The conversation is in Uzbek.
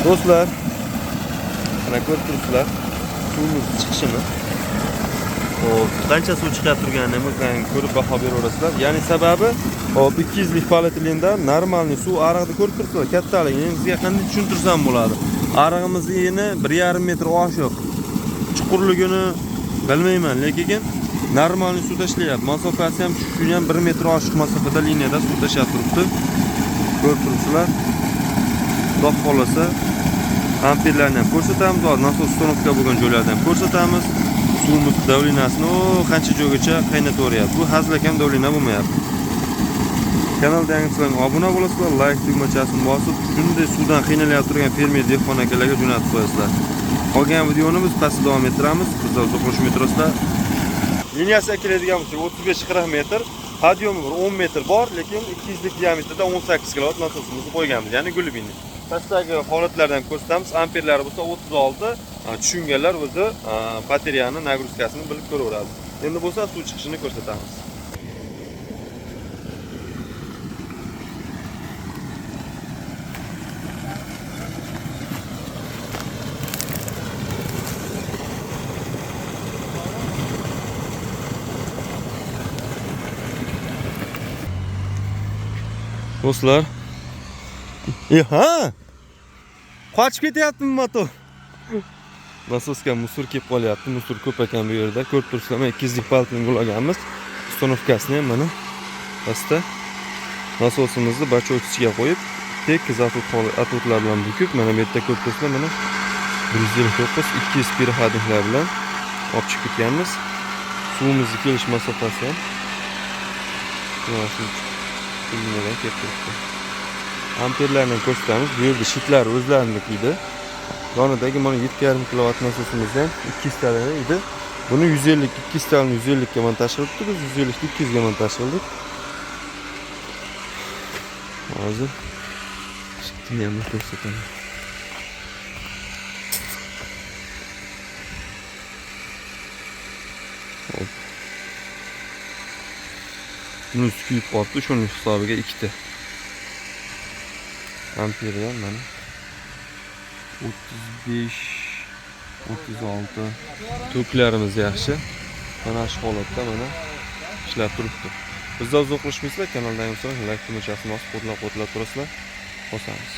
Do'stlar, mana ko'rib turibsizlar, suvimiz chiqishini. Hop, qancha suv chiqib turganini ko'rib baho beraverasizlar. Ya'ni sababi, hop 200 lik polietilenda normalniy suv arig'ini ko'rib turibsizlar, kattaligini. Endi sizga qanday tushuntirsam bo'ladi? Arig'imizni eni 1,5 metr oshiq. Chuqurligini bilmayman, lekin normalniy suvda ishlayapti. Masofasi ham shuni ham 1 metr oshiq masofada liniyada suv tashab turibdi. Ko'rib turibsizlar. Xudo xolasa amperlarni ham ko'rsatamiz, nasos uстановка bo'lgan joylardan ham ko'rsatamiz. Suvimiz davlinasini qancha joygacha qaynataveryapti. Bu hazlakam davlina bo'lmayapti. Kanalga yangilanib obuna bo'lasizlar, like tugmachasini bosib, shunday suvdan qiynalayotib turgan fermer dehqon akalarga jo'natib qo'yasizlar. Qolgan videoni biz pastda davom ettiramiz. Bizlar uzoqlashib turasizlar. Liniyasiga keladigan bo'lsak 35-40 metr, podyomi 10 metr bor, lekin 200 lik diametrda 18 kW nasosimizni qo'yganmiz, ya'ni gulbinni. Pastdagi holatlardan ko'rsatamiz. Amperlari bo'lsa 36. Tushunganlar o'zi batareyani nagruzkasini bilib ko'raveradi. Endi bo'lsa suv chiqishini ko'rsatamiz. Do'stlar, ha! Qochib ketyaptimi motor? Nasoska musor kelib qolyapti. Musor ko'p ekan bu yerda. Ko'rib turibsizlar, 200 lik paltning ulaganmiz. Uстановкасini ham mana pastda nasosimizni bachok ichiga qo'yib, tekis atotlar bilan bukib, mana bu yerda ko'rib turibsizlar, mana 129 200 переходникlar bilan olib chiqib ketganmiz. Suvimizni kelish masofasi ham bundan kelib turibdi. Amperlarni ko'rsatamiz. Bu yerda shitlar o'zlarinikida. Yonidagi mana 7,5 kW nasosimizdan 200 ta edi. Buni 150 200 tani 150 ga montaj qilibdi. Biz 150 200 ga montaj qildik. Hozir shitni ham ko'rsataman. Hop. Buni kuyib qolibdi, shuning hisobiga 2 ta. Amperiya mana 35 36 toklarimiz yaxshi. Mana shu holatda mana ishlab turibdi. Bizda uzoqlashmaysizlar, kanaldan yo'qsa like tugmachasini bosib qo'llab turasizlar. Bosamiz.